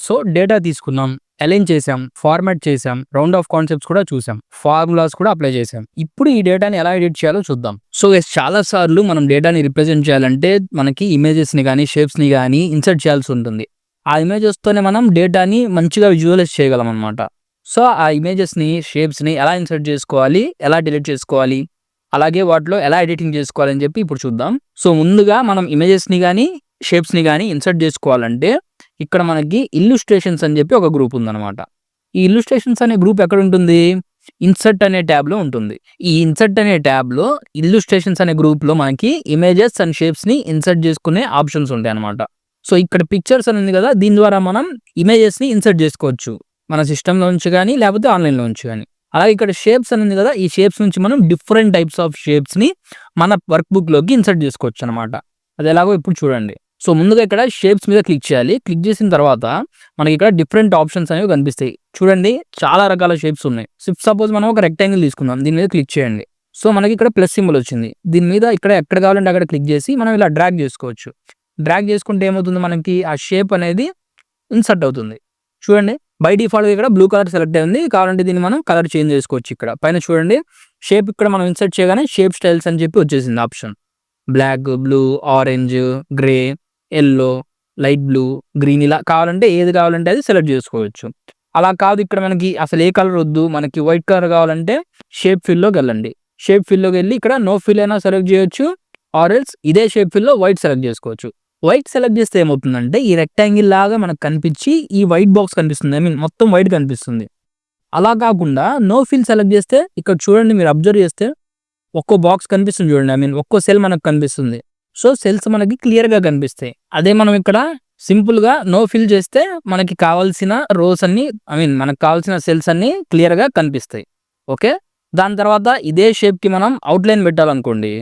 So data తీసుకున్నాం, align చేసాం, format చేసాం, రౌండ్ ఆఫ్ కాన్సెప్ట్స్ కూడా చూసాం, ఫార్ములాస్ కూడా అప్లై చేసాం. ఇప్పుడు ఈ డేటాని ఎలా ఎడిట్ చేయాలో చూద్దాం. సో చాలా సార్లు మనం డేటాని రిప్రజెంట్ చేయాలంటే మనకి ఇమేజెస్ని కానీ షేప్స్ని కానీ ఇన్సర్ట్ చేయాల్సి ఉంటుంది. ఆ ఇమేజెస్తోనే మనం డేటాని మంచిగా విజువలైజ్ చేయగలం అనమాట. సో ఆ ఇమేజెస్ని షేప్స్ని ఎలా ఇన్సర్ట్ చేసుకోవాలి, ఎలా డిలీట్ చేసుకోవాలి, అలాగే వాటిలో ఎలా ఎడిటింగ్ చేసుకోవాలని చెప్పి ఇప్పుడు చూద్దాం. సో ముందుగా మనం ఇమేజెస్ని కానీ షేప్స్ని కానీ ఇన్సర్ట్ చేసుకోవాలంటే ఇక్కడ మనకి ఇల్లుస్ట్రేషన్స్ అని చెప్పి ఒక గ్రూప్ ఉందన్నమాట. ఈ ఇల్లుస్ట్రేషన్స్ అనే గ్రూప్ ఎక్కడ ఉంటుంది? ఇన్సర్ట్ అనే ట్యాబ్లో ఉంటుంది. ఈ ఇన్సర్ట్ అనే ట్యాబ్లో ఇల్లుస్ట్రేషన్స్ అనే గ్రూప్లో మనకి ఇమేజెస్ అండ్ షేప్స్ని ఇన్సర్ట్ చేసుకునే ఆప్షన్స్ ఉంటాయి అనమాట. సో ఇక్కడ పిక్చర్స్ అని ఉంది కదా, దీని ద్వారా మనం ఇమేజెస్ని ఇన్సర్ట్ చేసుకోవచ్చు మన సిస్టంలో నుంచి కానీ లేకపోతే ఆన్లైన్లో నుంచి కానీ. అలాగే ఇక్కడ షేప్స్ అని ఉంది కదా, ఈ షేప్స్ నుంచి మనం డిఫరెంట్ టైప్స్ ఆఫ్ షేప్స్ని మన వర్క్ బుక్లోకి ఇన్సర్ట్ చేసుకోవచ్చు అనమాట. అది ఎలాగో ఇప్పుడు చూడండి. సో ముందుగా ఇక్కడ షేప్స్ మీద క్లిక్ చేయాలి. క్లిక్ చేసిన తర్వాత మనకి ఇక్కడ డిఫరెంట్ ఆప్షన్స్ అనేవి కనిపిస్తాయి. చూడండి, చాలా రకాల షేప్స్ ఉన్నాయి. సపోజ్ మనం ఒక రెక్టాంగిల్ తీసుకుందాం, దీని మీద క్లిక్ చేయండి. సో మనకి ఇక్కడ ప్లస్ సింబల్ వచ్చింది. దీని మీద ఇక్కడ ఎక్కడ కావాలంటే అక్కడ క్లిక్ చేసి మనం ఇలా డ్రాగ్ చేసుకోవచ్చు. డ్రాగ్ చేసుకుంటే ఏమవుతుంది, మనకి ఆ షేప్ అనేది ఇన్సర్ట్ అవుతుంది. చూడండి, బై డిఫాల్ట్గా ఇక్కడ బ్లూ కలర్ సెలెక్ట్ అయింది. కావాలంటే దీన్ని మనం కలర్ చేంజ్ చేసుకోవచ్చు. ఇక్కడ పైన చూడండి, షేప్ ఇక్కడ మనం ఇన్సర్ట్ చేయగానే షేప్ స్టైల్స్ అని చెప్పి వచ్చేసింది option. Black, blue, orange, grey, yellow, light blue, green, ఇలా కావాలంటే ఏది కావాలంటే అది సెలెక్ట్ చేసుకోవచ్చు. అలా కాదు, ఇక్కడ మనకి అసలు ఏ కలర్ వద్దు, మనకి వైట్ కలర్ కావాలంటే షేప్ ఫిల్లోకి వెళ్ళండి. షేప్ ఫిల్లోకి వెళ్ళి ఇక్కడ నో ఫిల్ అయినా సెలెక్ట్ చేయొచ్చు, ఆర్ ఎల్స్ ఇదే షేప్ ఫిల్లో వైట్ సెలెక్ట్ చేసుకోవచ్చు. వైట్ సెలెక్ట్ చేస్తే ఏమవుతుందంటే ఈ రెక్టాంగిల్ లాగా మనకు కనిపించి ఈ వైట్ బాక్స్ కనిపిస్తుంది, ఐ మీన్ మొత్తం వైట్ కనిపిస్తుంది. అలా కాకుండా నో ఫిల్ సెలెక్ట్ చేస్తే ఇక్కడ చూడండి, మీరు అబ్జర్వ్ చేస్తే ఒక్కో బాక్స్ కనిపిస్తుంది చూడండి, ఐ మీన్ ఒక్కో సెల్ మనకు కనిపిస్తుంది. సో సెల్స్ మనకి క్లియర్గా కనిపిస్తాయి. అదే మనం ఇక్కడ సింపుల్గా నో ఫిల్ చేస్తే మనకి కావాల్సిన రోస్ అన్ని, ఐ మీన్ మనకు కావాల్సిన సెల్స్ అన్ని క్లియర్గా కనిపిస్తాయి. ఓకే, దాని తర్వాత ఇదే షేప్కి మనం అవుట్లైన్ పెట్టాలనుకోండి,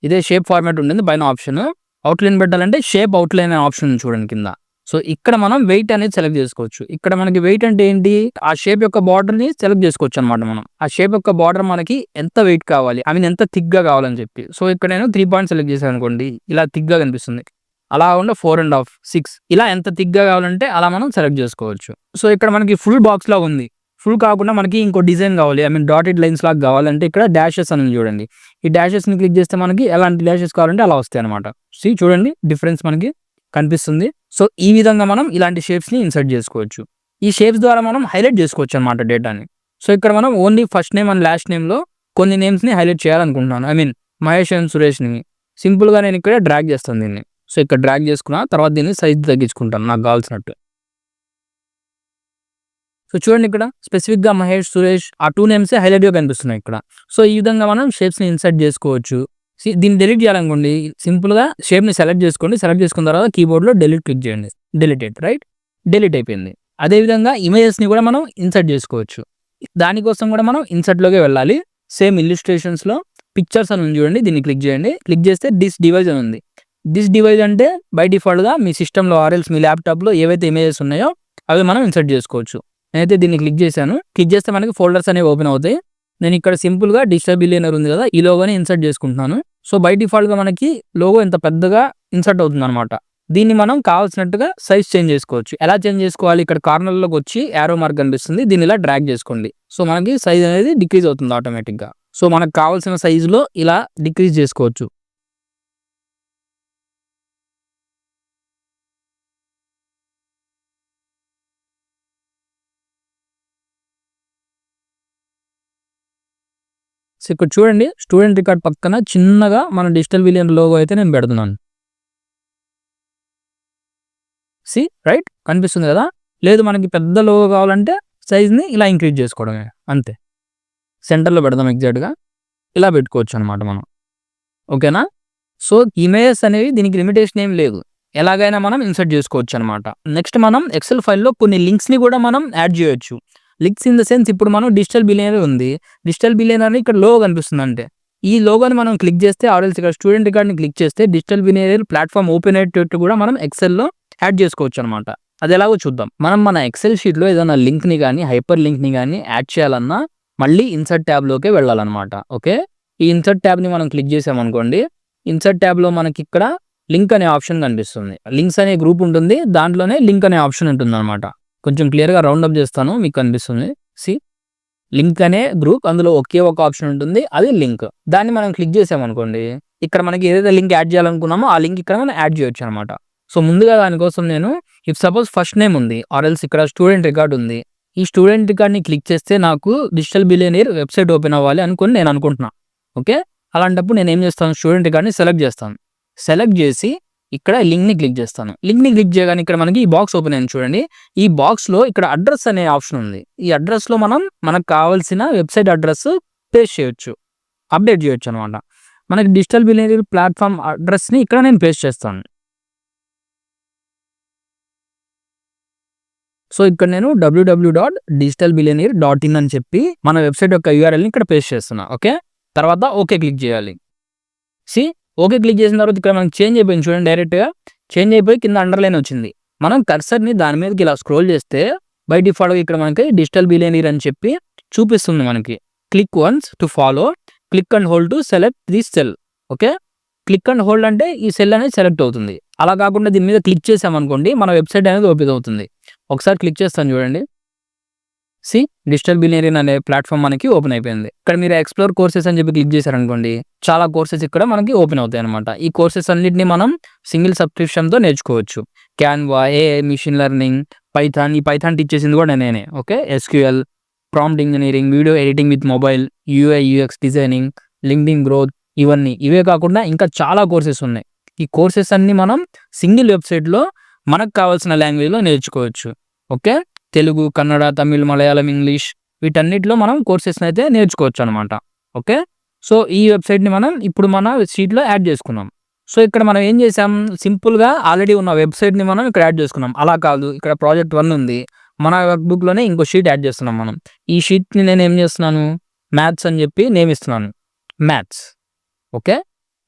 ఇదే షేప్ ఫార్మాట్ ఉంటుంది పైన ఆప్షన్. అవుట్లైన్ పెట్టాలంటే షేప్ అవుట్లైన్ అనే ఆప్షన్ చూడండి కింద. సో ఇక్కడ మనం వెయిట్ అనేది సెలెక్ట్ చేసుకోవచ్చు. ఇక్కడ మనకి వెయిట్ అంటే ఏంటి, ఆ షేప్ యొక్క బార్డర్ని సెలెక్ట్ చేసుకోవచ్చు అనమాట. మనం ఆ షేప్ యొక్క బార్డర్ మనకి ఎంత వెయిట్ కావాలి, ఐ మీన్ ఎంత థిక్గా కావాలని చెప్పి. సో ఇక్కడ నేను 3 పాయింట్స్ సెలెక్ట్ చేశాను అనుకోండి, ఇలా థిక్గా కనిపిస్తుంది. అలా ఉండే 4.5, 6 ఇలా ఎంత థిక్గా కావాలంటే అలా మనం సెలెక్ట్ చేసుకోవచ్చు. సో ఇక్కడ మనకి ఫుల్ బాక్స్ లాగా ఉంది. ఫుల్ కాకుండా మనకి ఇంకో డిజైన్ కావాలి, ఐ మీన్ డాటెడ్ లైన్స్ లాగా కావాలంటే ఇక్కడ డాషెస్ అని చూడండి. ఈ డాషెస్ని క్లిక్ చేస్తే మనకి ఎలాంటి డాషెస్ కావాలంటే అలా వస్తాయి అనమాట. చూడండి, డిఫరెన్స్ మనకి కనిపిస్తుంది. సో ఈ విధంగా మనం ఇలాంటి షేప్స్ని ఇన్సర్ట్ చేసుకోవచ్చు. ఈ షేప్స్ ద్వారా మనం హైలైట్ చేసుకోవచ్చు అనమాట డేటాని. సో ఇక్కడ మనం only first name and last నేమ్లో కొన్ని నేమ్స్ని హైలైట్ చేయాలనుకుంటున్నాను, ఐ మీన్ మహేష్ అండ్ సురేష్ని. సింపుల్గా నేను ఇక్కడ డ్రాగ్ చేస్తాను దీన్ని. సో ఇక్కడ డ్రాగ్ చేసుకున్న తర్వాత దీన్ని సైజ్ తగ్గించుకుంటాను నాకు కావాల్సినట్టు. సో చూడండి, ఇక్కడ స్పెసిఫిక్గా మహేష్, సురేష్ ఆ 2 నేమ్సే హైలైట్గా కనిపిస్తున్నాయి ఇక్కడ. సో ఈ విధంగా మనం షేప్స్ని ఇన్సర్ట్ చేసుకోవచ్చు. దీన్ని డిలీట్ చేయాలనుకోండి, సింపుల్గా షేప్ని సెలెక్ట్ చేసుకోండి. సెలెక్ట్ చేసుకున్న తర్వాత కీబోర్డ్లో డిలీట్ క్లిక్ చేయండి. డిలీటెడ్, రైట్, డిలీట్ అయిపోయింది. అదేవిధంగా ఇమేజెస్ని కూడా మనం ఇన్సర్ట్ చేసుకోవచ్చు. దానికోసం కూడా మనం ఇన్సర్ట్లోకి వెళ్ళాలి. సేమ్ ఇల్లుస్ట్రేషన్స్లో పిక్చర్స్ అని ఉంది చూడండి, దీన్ని క్లిక్ చేయండి. క్లిక్ చేస్తే దిస్ డివైజ్ అని ఉంది. దిస్ డివైజ్ అంటే బై డిఫాల్ట్గా మీ సిస్టంలో ఆర్ఎల్స్ మీ ల్యాప్టాప్లో ఏవైతే ఇమేజెస్ ఉన్నాయో అవి మనం ఇన్సర్ట్ చేసుకోవచ్చు. నేనైతే దీన్ని క్లిక్ చేశాను. క్లిక్ చేస్తే మనకి ఫోల్డర్స్ అనేవి ఓపెన్ అవుతాయి. నేను ఇక్కడ సింపుల్గా డిజిటల్ బిలియనర్ ఉంది కదా, ఈ లోగోని ఇన్సర్ట్ చేసుకుంటున్నాను. సో బై డిఫాల్ట్గా మనకి లోగో ఎంత పెద్దగా ఇన్సర్ట్ అవుతుంది అనమాట. దీన్ని మనం కావాల్సినట్టుగా సైజ్ చేంజ్ చేసుకోవచ్చు. ఎలా చేంజ్ చేసుకోవాలి, ఇక్కడ కార్నర్లోకి వచ్చి యారో మార్క్ కనిపిస్తుంది, దీన్ని ఇలా డ్రాగ్ చేసుకోండి. సో మనకి సైజ్ అనేది డిక్రీజ్ అవుతుంది ఆటోమేటిక్గా. సో మనకు కావాల్సిన సైజులో ఇలా డిక్రీజ్ చేసుకోవచ్చు. సో ఇక్కడ చూడండి, స్టూడెంట్ రికార్డ్ పక్కన చిన్నగా మన డిజిటల్ బిలియన్ లోగో అయితే నేను పెడుతున్నాను. రైట్, కనిపిస్తుంది కదా. లేదు మనకి పెద్ద లోగో కావాలంటే సైజ్ని ఇలా ఇంక్రీజ్ చేసుకోవడమే, అంతే. సెంటర్లో పెడదాం, ఎగ్జాక్ట్గా ఇలా పెట్టుకోవచ్చు అనమాట మనం. ఓకేనా. సో ఇమేజెస్ అనేవి దీనికి లిమిటేషన్ ఏం లేదు, ఎలాగైనా మనం ఇన్సర్ట్ చేసుకోవచ్చు అనమాట. నెక్స్ట్ మనం ఎక్సెల్ ఫైల్లో కొన్ని లింక్స్ని కూడా మనం యాడ్ చేయొచ్చు. లింక్స్ ఇన్ ద సెన్స్, ఇప్పుడు మనం డిజిటల్ బిలియనర్ ఉంది, డిజిటల్ బిలియనర్ ఇక్కడ లోగో కనిపిస్తుంది అంటే ఈ లోగోని మనం క్లిక్ చేస్తే ఆర్ఎల్స్ ఇక్కడ స్టూడెంట్ రికార్డ్ని క్లిక్ చేస్తే డిజిటల్ బిలియనర్ ప్లాట్ఫామ్ ఓపెన్ అయ్యేటట్టు కూడా మనం ఎక్సెల్లో యాడ్ చేసుకోవచ్చు అనమాట. అది ఎలాగో చూద్దాం. మనం మన ఎక్సెల్ షీట్లో ఏదైనా లింక్ని కానీ హైపర్ లింక్ని కానీ యాడ్ చేయాలన్నా మళ్ళీ ఇన్సర్ట్ ట్యాబ్లోకే వెళ్ళాలన్నమాట. ఓకే, ఈ ఇన్సర్ట్ ట్యాబ్ని మనం క్లిక్ చేసామనుకోండి, ఇన్సర్ట్ ట్యాబ్లో మనకి ఇక్కడ లింక్ అనే ఆప్షన్ కనిపిస్తుంది. లింక్స్ అనే గ్రూప్ ఉంటుంది, దాంట్లోనే లింక్ అనే ఆప్షన్ ఉంటుంది అనమాట. కొంచెం క్లియర్‌గా రౌండ్ అప్ చేస్తాను మీకు కనిపిస్తుంది. సీ లింక్ అనే గ్రూప్ అందులో ఒకే ఒక ఆప్షన్ ఉంటుంది. అది లింక్. దాన్ని మనం క్లిక్ చేసామనుకోండి. ఇక్కడ మనకి ఏదైతే లింక్ యాడ్ చేయాలనుకున్నామో ఆ లింక్ ఇక్కడ మనం యాడ్ చేయొచ్చనమాట. సో, ముందుగా దానికోసం నేను ఇఫ్ సపోజ్ ఫస్ట్ నేమ్ ఉంది ఆర్ ఎల్స్ ఇక్కడ స్టూడెంట్ రికార్డ్ ఉంది. ఈ స్టూడెంట్ రికార్డ్‌ని క్లిక్ చేస్తే నాకు డిజిటల్ బిలియనీర్ వెబ్‌సైట్ ఓపెన్ అవ్వాలి అనుకోని నేను అనుకుంటున్నా. ఓకే. అలాంటప్పుడు నేనేం చేస్తాను స్టూడెంట్ రికార్డ్‌ని సెలెక్ట్ చేస్తాను. సెలెక్ట్ చేసి ఇక్కడ లింక్‌ని క్లిక్ చేస్తాను. లింక్‌ని క్లిక్ చేయగానే ఇక్కడ మనకి ఈ బాక్స్ ఓపెన్ అయింది చూడండి. ఈ బాక్స్‌లో ఇక్కడ అడ్రెస్ అనే ఆప్షన్ ఉంది. ఈ అడ్రెస్‌లో మనకు కావాల్సిన వెబ్‌సైట్ అడ్రెస్ పేస్ట్ చేయొచ్చు. అప్డేట్ చేయొచ్చనమాట. మనకి డిజిటల్ బిలియనీర్ ప్లాట్‌ఫామ్ అడ్రెస్‌ని ఇక్కడ నేను పేస్ట్ చేస్తాను. సో, ఇక్కడ నేను www.digitalbillionaire.in అని చెప్పి మన వెబ్‌సైట్ యొక్క యూఆర్ఎల్‌ని ఇక్కడ పేస్ట్ చేస్తున్నా. ఓకే. తర్వాత ఓకే క్లిక్ చేయాలి. సీ ఓకే క్లిక్ చేసిన తర్వాత ఇక్కడ మనకి చేంజ్ అయిపోయింది చూడండి డైరెక్ట్‌గా. చేంజ్ అయిపోయి కింద అండర్‌లైన్ వచ్చింది. మనం కర్సర్‌ని దాని మీదకి ఇలా స్క్రోల్ చేస్తే బై డిఫాల్ట్‌గా ఇక్కడ మనకి డిజిటల్ బిలియనీర్ అని చెప్పి చూపిస్తుంది మనకి. Click once to follow, click and hold to select this cell. Okay. Click and hold అంటే ఈ సెల్ అనేది సెలెక్ట్ అవుతుంది. అలా కాకుండా దీని మీద క్లిక్ చేసామనుకోండి మన వెబ్‌సైట్ అనేది ఓపెన్ అవుతుంది. ఒకసారి క్లిక్ చేస్తాను చూడండి. సీ డిజిటల్ బిలియనీర్ అనే ప్లాట్‌ఫామ్ మనకి ఓపెన్ అయిపోయింది. ఇక్కడ మీరు ఎక్స్‌ప్లోర్ కోర్సెస్ అని చెప్పి క్లిక్ చేశారనుకోండి. చాలా కోర్సెస్ ఇక్కడ మనకి ఓపెన్ అవుతాయన్నమాట. ఈ కోర్సెస్ అన్నిటిని మనం సింగిల్ సబ్స్క్రిప్షన్‌తో నేర్చుకోవచ్చు. Canva, AI, machine learning, Python. ఈ పైథాన్ టీచ్ చేసింది కూడా నేనే. Okay. SQL, prompt engineering, video editing with mobile, UI, UX designing, LinkedIn growth ఇవన్నీ. ఇవే కాకుండా ఇంకా చాలా కోర్సెస్ ఉన్నాయి. ఈ కోర్సెస్ అన్నీ మనం సింగిల్ వెబ్‌సైట్‌లో మనకు కావాల్సిన లాంగ్వేజ్‌లో నేర్చుకోవచ్చు. ఓకే. తెలుగు, కన్నడ, తమిళ్, మలయాళం, ఇంగ్లీష్ వీటన్నిటిలో మనం కోర్సెస్‌ని అయితే నేర్చుకోవచ్చనమాట. ఓకే. సో, ఈ వెబ్‌సైట్‌ని మనం ఇప్పుడు మన షీట్‌లో యాడ్ చేసుకున్నాం. సో, ఇక్కడ మనం ఏం చేసాం సింపుల్‌గా ఆల్రెడీ ఉన్న వెబ్‌సైట్‌ని మనం ఇక్కడ యాడ్ చేసుకున్నాం. అలా కాదు ఇక్కడ ప్రాజెక్ట్ 1 ఉంది. మన వర్క్ బుక్‌లోనే ఇంకో షీట్ యాడ్ చేస్తున్నాం మనం. ఈ షీట్‌ని నేను ఏం చేస్తున్నాను మ్యాథ్స్ అని చెప్పి నేమ్ ఇస్తున్నాను. మ్యాథ్స్. ఓకే.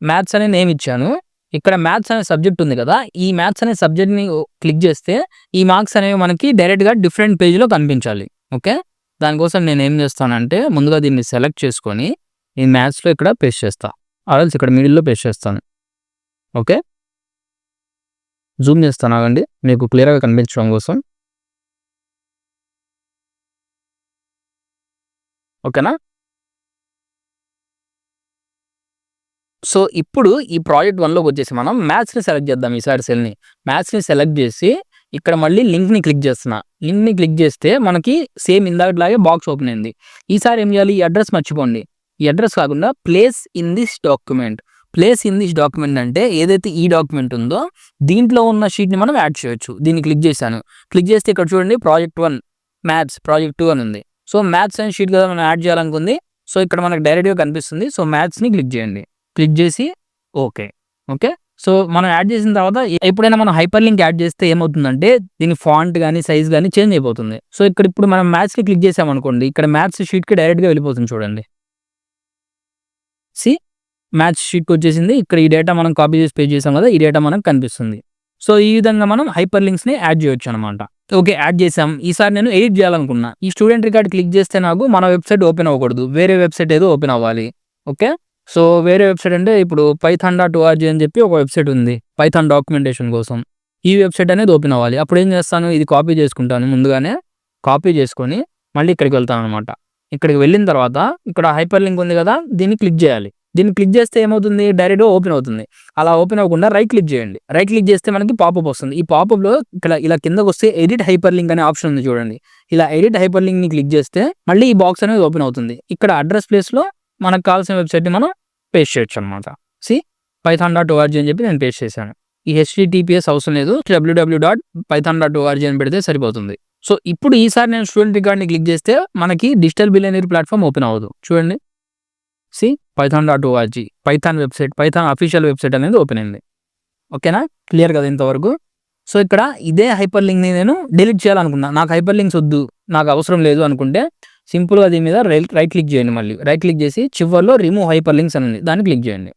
మ్యాథ్స్ అనే నేమ్ ఇచ్చాను. ఇక్కడ మ్యాథ్స్ అనే సబ్జెక్ట్ ఉంది కదా! ఈ మ్యాథ్స్ అనే సబ్జెక్ట్‌ని క్లిక్ చేస్తే ఈ మార్క్స్ అనేవి మనకి డైరెక్ట్‌గా డిఫరెంట్ పేజ్‌లో కనిపించాలి. ఓకే. దానికోసం నేనేం చేస్తానంటే ముందుగా దీన్ని సెలెక్ట్ చేసుకొని ఈ మ్యాథ్స్‌లో ఇక్కడ పేస్ట్ చేస్తా. ఆర్ ఎల్స్ ఇక్కడ మిడిల్‌లో పేస్ట్ చేస్తాను. ఓకే. జూమ్ చేస్తాను ఆగండి మీకు క్లియర్‌గా కనిపించడం కోసం. ఓకేనా? సో, ఇప్పుడు ఈ ప్రాజెక్ట్ 1లోకి వచ్చేసి మనం మ్యాథ్స్‌ని సెలెక్ట్ చేద్దాం ఈసారి సెల్‌ని. మ్యాథ్స్‌ని సెలెక్ట్ చేసి ఇక్కడ మళ్ళీ లింక్‌ని క్లిక్ చేస్తున్నా. లింక్‌ని క్లిక్ చేస్తే మనకి సేమ్ ఇందాకట్లాగే బాక్స్ ఓపెన్ అయింది. ఈసారి ఏం చేయాలి ఈ అడ్రెస్ మర్చిపోండి. ఈ అడ్రెస్ కాకుండా place in this document. Place in this document అంటే ఏదైతే ఈ డాక్యుమెంట్ ఉందో దీంట్లో ఉన్న షీట్‌ని మనం యాడ్ చేయొచ్చు. దీన్ని క్లిక్ చేశాను. క్లిక్ చేస్తే ఇక్కడ చూడండి ప్రాజెక్ట్ 1 మ్యాథ్స్, ప్రాజెక్ట్ 2 అని ఉంది. సో, మ్యాథ్స్ అనే షీట్ కదా మనం యాడ్ చేయాలనుకుంది. సో, ఇక్కడ మనకు డైరెక్ట్‌గా కనిపిస్తుంది. సో, మ్యాథ్స్‌ని క్లిక్ చేయండి. క్లిక్ చేసి ఓకే. ఓకే. సో, మనం యాడ్ చేసిన తర్వాత ఎప్పుడైనా మనం హైపర్ లింక్ యాడ్ చేస్తే ఏమవుతుందంటే దీని ఫాంట్ గాని, సైజ్ గాని చేంజ్ అయిపోతుంది. సో, ఇప్పుడు మనం మ్యాథ్స్‌కి క్లిక్ చేసామనుకోండి ఇక్కడ మ్యాథ్స్ షీట్‌కి డైరెక్ట్‌గా వెళ్ళిపోతుంది చూడండి. సీ మ్యాథ్స్ షీట్‌కి వచ్చేసింది. ఇక్కడ ఈ డేటా మనం కాపీ చేసి పేస్ట్ చేసాం కదా! ఈ డేటా మనకు కనిపిస్తుంది. సో, ఈ విధంగా మనం హైపర్ లింక్స్‌ని యాడ్ చేయొచ్చనమాట. ఓకే. యాడ్ చేసాం. ఈసారి నేను ఎడిట్ చేయాలనుకున్నా. ఈ స్టూడెంట్ రికార్డ్ క్లిక్ చేస్తే నాకు మన వెబ్‌సైట్ ఓపెన్ అవ్వకూడదు. వేరే వెబ్‌సైట్ ఏదో ఓపెన్ అవ్వాలి. ఓకే. సో, వేరే వెబ్‌సైట్ అంటే ఇప్పుడు python.org అని చెప్పి ఒక వెబ్‌సైట్ ఉంది. పైథాన్ డాక్యుమెంటేషన్ కోసం. ఈ వెబ్‌సైట్ అనేది ఓపెన్ అవ్వాలి. అప్పుడు ఏం చేస్తాను ఇది కాపీ చేసుకుంటాను ముందుగానే. కాపీ చేసుకొని మళ్ళీ ఇక్కడికి వెళ్తాననమాట. ఇక్కడికి వెళ్ళిన తర్వాత ఇక్కడ హైపర్ లింక్ ఉంది కదా! దీన్ని క్లిక్ చేయాలి. దీన్ని క్లిక్ చేస్తే ఏమవుతుంది డైరెక్ట్‌గా ఓపెన్ అవుతుంది. అలా ఓపెన్ అవ్వకుండా రైట్ క్లిక్ చేయండి. రైట్ క్లిక్ చేస్తే మనకి పాపప్ వస్తుంది. ఈ పాపప్‌లో ఇక్కడ ఇలా కిందకొస్తే ఎడిట్ హైపర్ లింక్ అనే ఆప్షన్ ఉంది చూడండి. ఇలా ఎడిట్ హైపర్ లింక్‌ని క్లిక్ చేస్తే మళ్ళీ ఈ బాక్స్ అనేది ఓపెన్ అవుతుంది. ఇక్కడ అడ్రెస్ ప్లేస్‌లో మనకు కావాల్సిన వెబ్‌సైట్‌ని మనం పేస్ట్ చేయొచ్చనమాట. సీ python.org అని చెప్పి నేను పేస్ట్ చేశాను. ఈ https అవసరం లేదు. www.python.org అని పెడితే సరిపోతుంది. సో, ఇప్పుడు ఈసారి నేను స్టూడెంట్ రికార్డ్‌ని క్లిక్ చేస్తే మనకి డిజిటల్ బిలియనీర్ ప్లాట్‌ఫామ్ ఓపెన్ అవ్వదు. చూడండి. See python.org Python website, Python official website అనేది ఓపెన్ అయింది. ఓకేనా? క్లియర్ కదా ఇంతవరకు? సో, ఇక్కడ ఇదే హైపర్ లింక్‌ని నేను డిలీట్ చేయాలనుకున్నా. నాకు హైపర్ లింక్స్ వద్దు. నాకు అవసరం లేదు అనుకుంటే సింపుల్‌గా దీని మీద రైట్ క్లిక్ చేయండి మళ్ళీ. రైట్ క్లిక్ చేసి చివర్లో రిమూవ్ హైపర్ లింక్స్ అని ఉంది. దాన్ని క్లిక్ చేయండి.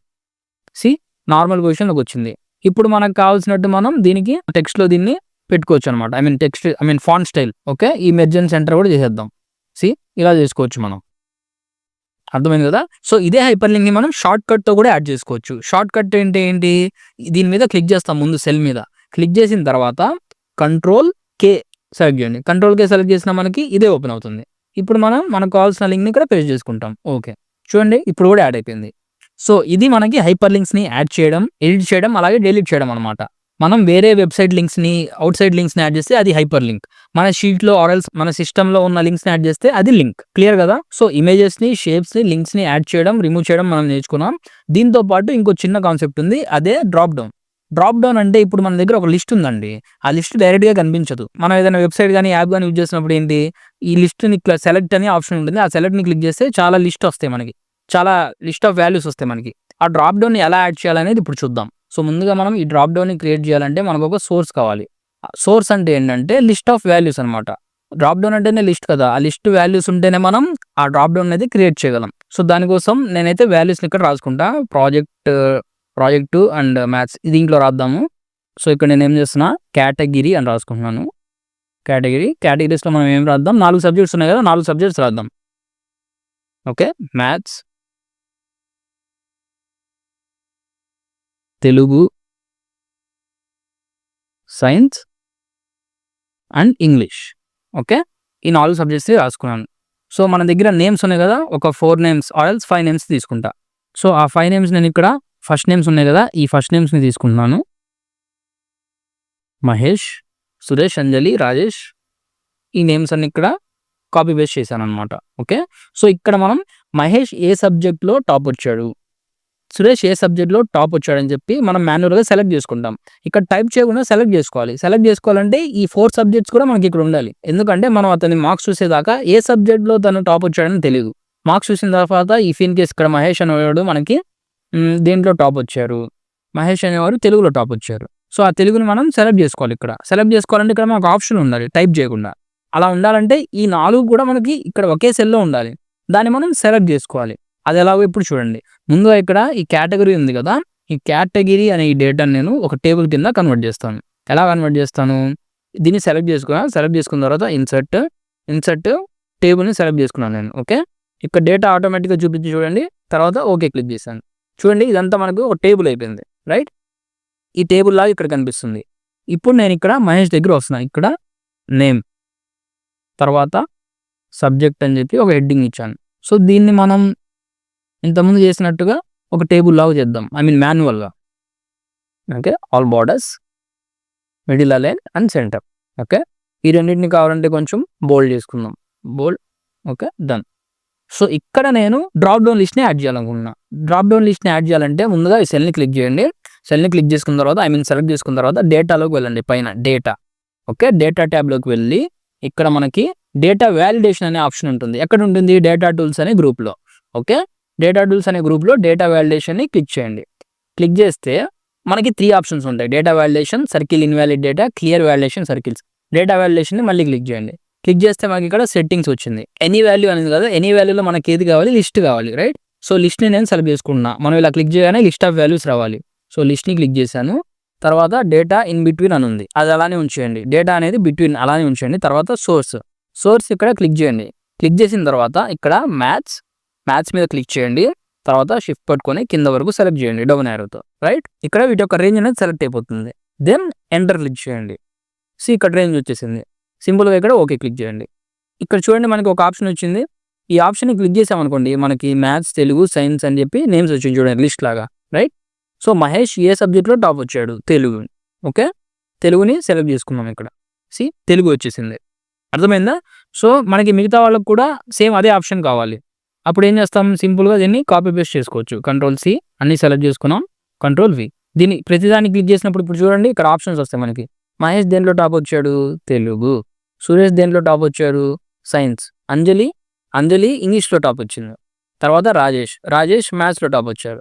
సీ నార్మల్ పొజిషన్‌లోకి వచ్చింది. ఇప్పుడు మనకు కావాల్సినట్టు మనం దీనికి టెక్స్ట్‌లో దీన్ని పెట్టుకోవచ్చనమాట. I mean font style. Okay. ఈ మెర్జ్ అండ్ సెంటర్ కూడా చేసేద్దాం. సీ ఇలా చేసుకోవచ్చు మనం. అర్థమైంది కదా! సో, ఇదే హైపర్ లింక్‌ని మనం షార్ట్ కట్‌తో కూడా యాడ్ చేసుకోవచ్చు. షార్ట్ కట్ ఏంటి? దీని మీద క్లిక్ చేస్తాం ముందు సెల్ మీద. క్లిక్ చేసిన తర్వాత కంట్రోల్ K సెలెక్ట్ చేయండి. కంట్రోల్-కే సెలెక్ట్ చేసినా మనకి ఇదే ఓపెన్ అవుతుంది. ఇప్పుడు మనం మనకు కావాల్సిన లింక్‌ని ఇక్కడ పేస్ట్ చేసుకుంటాం. ఓకే. చూడండి ఇప్పుడు కూడా యాడ్ అయిపోయింది. సో, ఇది మనకి హైపర్ లింక్స్‌ని యాడ్ చేయడం, ఎడిట్ చేయడం, అలాగే డిలీట్ చేయడం అనమాట. మనం వేరే వెబ్‌సైట్ లింక్స్‌ని, ఔట్‌సైడ్ లింక్స్‌ని యాడ్ చేస్తే అది హైపర్ లింక్. మన షీట్‌లో ఆర్ ఎల్స్ మన సిస్టమ్‌లో ఉన్న లింక్స్‌ని యాడ్ చేస్తే అది లింక్. క్లియర్ కదా? సో, ఇమేజెస్‌ని, షేప్స్‌ని, లింక్స్‌ని యాడ్ చేయడం, రిమూవ్ చేయడం మనం నేర్చుకున్నాం. దీంతో పాటు ఇంకో చిన్న కాన్సెప్ట్ ఉంది. అదే డ్రాప్ డౌన్. డ్రాప్ డౌన్ అంటే ఇప్పుడు మన దగ్గర ఒక లిస్ట్ ఉందండి. ఆ లిస్ట్ డైరెక్ట్‌గా కనిపించదు. మనం ఏదైనా వెబ్‌సైట్ గాని, యాప్ గాని యూజ్ చేసినప్పుడు ఏంటి, ఈ లిస్ట్‌ని ఇట్లా సెలెక్ట్ అనే ఆప్షన్ ఉంటుంది. ఆ సెలెక్ట్‌ని క్లిక్ చేస్తే చాలా లిస్ట్ వస్తాయి మనకి. చాలా లిస్ట్ ఆఫ్ వాల్యూస్ వస్తాయి మనకి. ఆ డ్రాప్ డౌన్‌ని ఎలా యాడ్ చేయాలనేది ఇప్పుడు చూద్దాం. సో, ముందుగా మనం ఈ డ్రాప్ డౌన్‌ని క్రియేట్ చేయాలంటే మనకొక సోర్స్ కావాలి. సోర్స్ అంటే ఏంటంటే లిస్ట్ ఆఫ్ వాల్యూస్ అనమాట. డ్రాప్ డౌన్ అంటేనే లిస్ట్ కదా! ఆ లిస్ట్ వాల్యూస్ ఉంటేనే మనం ఆ డ్రాప్ డౌన్ అనేది క్రియేట్ చేయగలం. సో, దానికోసం నేనైతే వాల్యూస్‌ని ఇక్కడ రాసుకుంటా. ప్రాజెక్ట్ అండ్ మ్యాథ్స్ దీంట్లో రాద్దాము. సో, ఇక్కడ నేనేం చేస్తున్నా కేటగిరీ అని రాసుకుంటున్నాను. కేటగిరీస్‌లో మనం ఏం రాద్దాం, 4 సబ్జెక్ట్స్ ఉన్నాయి కదా! 4 సబ్జెక్ట్స్ రాద్దాం. Okay. Maths, Telugu, science and English. Okay. ఈ 4 సబ్జెక్ట్స్ రాసుకున్నాను. సో, మన దగ్గర నేమ్స్ ఉన్నాయి కదా! ఒక 4 నేమ్స్ ఆర్ ఎల్స్ 5 నేమ్స్ తీసుకుంటా. సో, ఆ 5 నేమ్స్ నేను ఇక్కడ ఫస్ట్ నేమ్స్ ఉన్నాయి కదా! ఈ ఫస్ట్ నేమ్స్‌ని తీసుకుంటున్నాను. మహేష్, సురేష్, అంజలి, రాజేష్ ఈ నేమ్స్ అన్ని ఇక్కడ కాపీ పేస్ట్ చేశాననమాట. ఓకే. సో, ఇక్కడ మనం మహేష్ ఏ సబ్జెక్ట్‌లో టాప్ వచ్చాడు, సురేష్ ఏ సబ్జెక్ట్‌లో టాప్ వచ్చాడని చెప్పి మనం మాన్యువల్‌గా సెలెక్ట్ చేసుకుంటాం. ఇక్కడ టైప్ చేయకుండా సెలెక్ట్ చేసుకోవాలి. సెలెక్ట్ చేసుకోవాలంటే ఈ 4 సబ్జెక్ట్స్ కూడా మనకి ఇక్కడ ఉండాలి. ఎందుకంటే మనం అతని మార్క్స్ చూసేదాకా ఏ సబ్జెక్ట్‌లో తను టాప్ వచ్చాడని తెలీదు. మార్క్స్ చూసిన తర్వాత ఇఫ్ ఇన్ కేస్ ఇక్కడ మహేష్ అనేవాడు మనకి దేంట్లో టాప్ వచ్చారు, మహేష్ అనేవారు తెలుగులో టాప్ వచ్చారు. సో, ఆ తెలుగుని మనం సెలెక్ట్ చేసుకోవాలి ఇక్కడ. సెలెక్ట్ చేసుకోవాలంటే ఇక్కడ మనకు ఆప్షన్ ఉండాలి టైప్ చేయకుండా. అలా ఉండాలంటే ఈ 4 కూడా మనకి ఇక్కడ ఒకే సెల్‌లో ఉండాలి. దాన్ని మనం సెలెక్ట్ చేసుకోవాలి. అది ఎలాగో ఇప్పుడు చూడండి. ముందుగా ఇక్కడ ఈ కేటగరీ ఉంది కదా! ఈ కేటగరీ అనే ఈ డేటాని నేను ఒక టేబుల్ కింద కన్వర్ట్ చేస్తాను. ఎలా కన్వర్ట్ చేస్తాను? దీన్ని సెలెక్ట్ చేసుకున్న తర్వాత ఇన్సర్ట్ టేబుల్‌ని సెలెక్ట్ చేసుకున్నాను నేను. ఓకే. ఇక్కడ డేటా ఆటోమేటిక్‌గా చూపించి చూడండి. తర్వాత ఓకే క్లిక్ చేశాను. చూడండి ఇదంతా మనకు ఒక టేబుల్ అయిపోయింది. రైట్? ఈ టేబుల్ లాగా ఇక్కడ కనిపిస్తుంది. ఇప్పుడు నేను ఇక్కడ మహేష్ దగ్గర వస్తున్నా. ఇక్కడ నేమ్ తర్వాత సబ్జెక్ట్ అని చెప్పి ఒక హెడ్డింగ్ ఇచ్చాను. సో, దీన్ని మనం ఇంతకుముందు చేసినట్టుగా ఒక టేబుల్ లాగా చేద్దాం. మాన్యువల్‌గా. Okay. All borders, middle align and centre. Okay. ఈ రెండింటిని కావాలంటే కొంచెం బోల్డ్ చేసుకుందాం. బోల్డ్. ఓకే. డన్. సో, ఇక్కడ నేను డ్రాప్ డౌన్ లిస్ట్‌ని యాడ్ చేయాలనుకుంటున్నా. డ్రాప్ డౌన్ లిస్ట్‌ని యాడ్ చేయాలంటే ముందుగా ఈ సెల్‌ని క్లిక్ చేయండి. సెల్‌ని క్లిక్ చేసుకున్న తర్వాత సెలెక్ట్ చేసుకున్న తర్వాత డేటాలోకి వెళ్ళండి. పైన డేటా. ఓకే. డేటా ట్యాబ్‌లోకి వెళ్ళి ఇక్కడ మనకి డేటా వాలిడేషన్ అనే ఆప్షన్ ఉంటుంది. ఎక్కడ ఉంటుంది? డేటా టూల్స్ అనే గ్రూప్‌లో. ఓకే. డేటా టూల్స్ అనే గ్రూప్‌లో డేటా వాలిడేషన్‌ని క్లిక్ చేయండి. క్లిక్ చేస్తే మనకి 3 ఆప్షన్స్ ఉంటాయి. Data validation, circle invalid data, clear validation circles. Data వాలిడేషన్‌ని మళ్ళీ క్లిక్ చేయండి. క్లిక్ చేస్తే మనకి ఇక్కడ సెట్టింగ్స్ వచ్చింది. ఎనీ వాల్యూ అనేది కదా! ఎనీ వాల్యూలో మనకి ఏది కావాలి? లిస్ట్ కావాలి. రైట్? సో, లిస్ట్‌ని నేను సెలెక్ట్ చేసుకుంటున్నా. మనం ఇలా క్లిక్ చేయగానే లిస్ట్ ఆఫ్ వాల్యూస్ రావాలి. సో, లిస్ట్‌ని క్లిక్ చేశాను. తర్వాత డేటా ఇన్ బిట్వీన్ అని ఉంది. అది అలానే ఉంచేయండి. డేటా అనేది బిట్వీన్ అలానే ఉంచేయండి. తర్వాత సోర్స్ ఇక్కడ క్లిక్ చేయండి. క్లిక్ చేసిన తర్వాత ఇక్కడ మ్యాథ్స్ మీద క్లిక్ చేయండి. తర్వాత షిఫ్ట్ పట్టుకొని కింద వరకు సెలెక్ట్ చేయండి డౌన్ యారోతో. రైట్? ఇక్కడ వీటి యొక్క రేంజ్ అనేది సెలెక్ట్ అయిపోతుంది. దెన్ ఎంటర్ క్లిక్ చేయండి. ఇక్కడ రేంజ్ వచ్చేసింది. సింపుల్‌గా ఇక్కడ ఓకే క్లిక్ చేయండి. ఇక్కడ చూడండి మనకి ఒక ఆప్షన్ వచ్చింది. ఈ ఆప్షన్‌ని క్లిక్ చేసామనుకోండి మనకి మ్యాథ్స్, తెలుగు, సైన్స్ అని చెప్పి నేమ్స్ వచ్చింది చూడండి లిస్ట్ లాగా. రైట్? సో, మహేష్ ఏ సబ్జెక్ట్‌లో టాప్ వచ్చాడు? తెలుగు. ఓకే. తెలుగుని సెలెక్ట్ చేసుకున్నాం ఇక్కడ. తెలుగు వచ్చేసింది. అర్థమైందా? సో, మనకి మిగతా వాళ్ళకి కూడా సేమ్ అదే ఆప్షన్ కావాలి. అప్పుడు ఏం చేస్తాం? సింపుల్‌గా దీన్ని కాపీ పేస్ట్ చేసుకోవచ్చు. కంట్రోల్-C అన్నీ సెలెక్ట్ చేసుకున్నాం. కంట్రోల్-V దీన్ని ప్రతిదాన్ని క్లిక్ చేసినప్పుడు ఇప్పుడు చూడండి ఇక్కడ ఆప్షన్స్ వస్తాయి మనకి. మహేష్ దేంట్లో టాప్ వచ్చాడు? తెలుగు. సురేష్ దేంట్లో టాప్ వచ్చారు? సైన్స్. అంజలి ఇంగ్లీష్‌లో టాప్ వచ్చింది. తర్వాత రాజేష్ మ్యాథ్స్‌లో టాప్ వచ్చారు.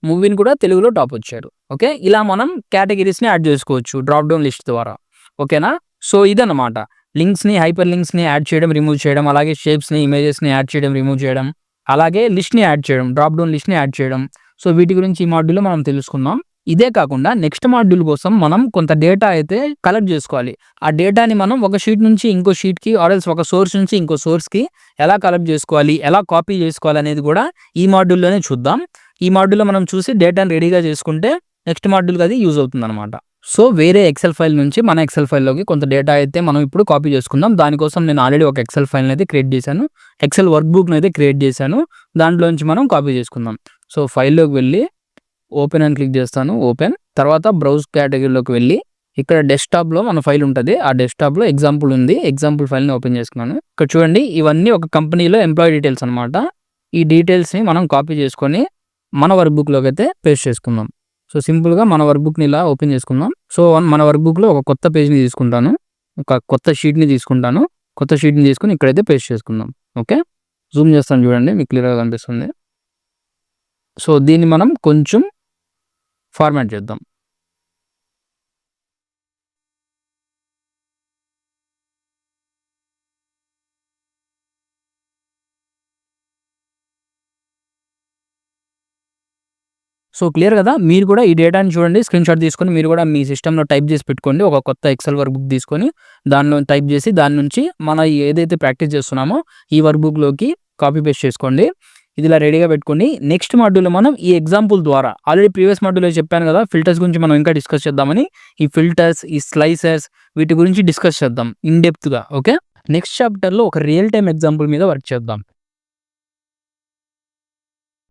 ముబీన్ కూడా తెలుగులో టాప్ వచ్చాడు. ఓకే. ఇలా మనం కేటగిరీస్‌ని యాడ్ చేసుకోవచ్చు డ్రాప్ డౌన్ లిస్ట్ ద్వారా. ఓకేనా? సో, ఇదన్నమాట. లింక్స్‌ని, హైపర్ లింక్స్‌ని యాడ్ చేయడం, రిమూవ్ చేయడం, అలాగే షేప్స్‌ని, ఇమేజెస్‌ని యాడ్ చేయడం, రిమూవ్ చేయడం, అలాగే లిస్ట్‌ని యాడ్ చేయడం, డ్రాప్ డౌన్ లిస్ట్‌ని యాడ్ చేయడం. సో, వీటి గురించి ఈ మాడ్యూల్‌లో మనం తెలుసుకున్నాం. ఇదే కాకుండా నెక్స్ట్ మాడ్యూల్ కోసం మనం కొంత డేటా అయితే కలెక్ట్ చేసుకోవాలి. ఆ డేటాని మనం ఒక షీట్ నుంచి ఇంకో షీట్‌కి ఆర్ ఎల్స్ ఒక సోర్స్ నుంచి ఇంకో సోర్స్‌కి ఎలా కలెక్ట్ చేసుకోవాలి, ఎలా కాపీ చేసుకోవాలి అనేది కూడా ఈ మాడ్యూల్‌లోనే చూద్దాం. ఈ మాడ్యూల్‌లో మనం చూసి డేటాని రెడీగా చేసుకుంటే నెక్స్ట్ మాడ్యూల్‌కి అది యూజ్ అవుతుందన్నమాట. సో, వేరే ఎక్సెల్ ఫైల్ నుంచి మన ఎక్సెల్ ఫైల్‌లోకి కొంత డేటా అయితే మనం ఇప్పుడు కాపీ చేసుకుందాం. దానికోసం నేను ఆల్రెడీ ఒక ఎక్సెల్ ఫైల్‌నైతే క్రియేట్ చేశాను. ఎక్సెల్ వర్క్ బుక్‌నైతే క్రియేట్ చేశాను. దాంట్లోంచి మనం కాపీ చేసుకుందాం. సో, ఫైల్‌లోకి వెళ్ళి ఓపెన్ అని క్లిక్ చేస్తాను. ఓపెన్. తర్వాత బ్రౌజ్ కేటగిరీలోకి వెళ్ళి ఇక్కడ డెస్క్‌టాప్‌లో మన ఫైల్ ఉంటది. ఆ డెస్క్‌టాప్‌లో ఎగ్జాంపుల్ ఉంది. ఎగ్జాంపుల్ ఫైల్‌ని ఓపెన్ చేసుకున్నాను. ఇక్కడ చూడండి ఇవన్నీ ఒక కంపెనీలో ఎంప్లాయీ డీటెయిల్స్ అనమాట. ఈ డీటెయిల్స్‌ని మనం కాపీ చేసుకొని మన వర్క్ బుక్‌లోకి అయితే పేస్ట్ చేసుకుందాం. సో, సింపుల్‌గా మన వర్క్ బుక్‌ని ఇలా ఓపెన్ చేసుకుందాం. సో, మన వర్క్ బుక్‌లో ఒక కొత్త పేజ్‌ని తీసుకుంటాను. ఒక కొత్త షీట్‌ని తీసుకుంటాను. కొత్త షీట్‌ని తీసుకొని ఇక్కడైతే పేస్ట్ చేసుకుందాం. ఓకే. జూమ్ చేస్తాను చూడండి. మీకు క్లియర్‌గా కనిపిస్తుంది. సో, దీన్ని మనం కొంచెం ఫార్మాట్ చేద్దాం. సో, క్లియర్ గదా! మీరు కూడా ఈ డేటాని చూడండి స్క్రీన్‌షాట్ తీసుకొని మీరు కూడా మీ సిస్టమ్‌లో టైప్ చేసి పెట్టుకోండి. ఒక కొత్త ఎక్సెల్ వర్క్ బుక్ తీసుకొని దానిలో టైప్ చేసి దాని నుంచి మన ఏదైతే ప్రాక్టీస్ చేస్తున్నామో ఈ వర్క్ బుక్‌లోకి కాపీ పేస్ట్ చేసుకోండి. ఇది ఇలా రెడీగా పెట్టుకోండి. నెక్స్ట్ మాడ్యూల్‌లో మనం ఈ ఎగ్జాంపుల్ ద్వారా ఆల్రెడీ ప్రీవియస్ మాడ్యూల్‌లో చెప్పాను కదా! ఫిల్టర్స్ గురించి మనం ఇంకా డిస్కస్ చేద్దామని. ఈ ఫిల్టర్స్, ఈ స్లైసర్స్ వీటి గురించి డిస్కస్ చేద్దాం ఇన్ డెప్త్‌గా. ఓకే. నెక్స్ట్ చాప్టర్‌లో ఒక రియల్ టైమ్ ఎగ్జాంపుల్ మీద వర్క్ చేద్దాం.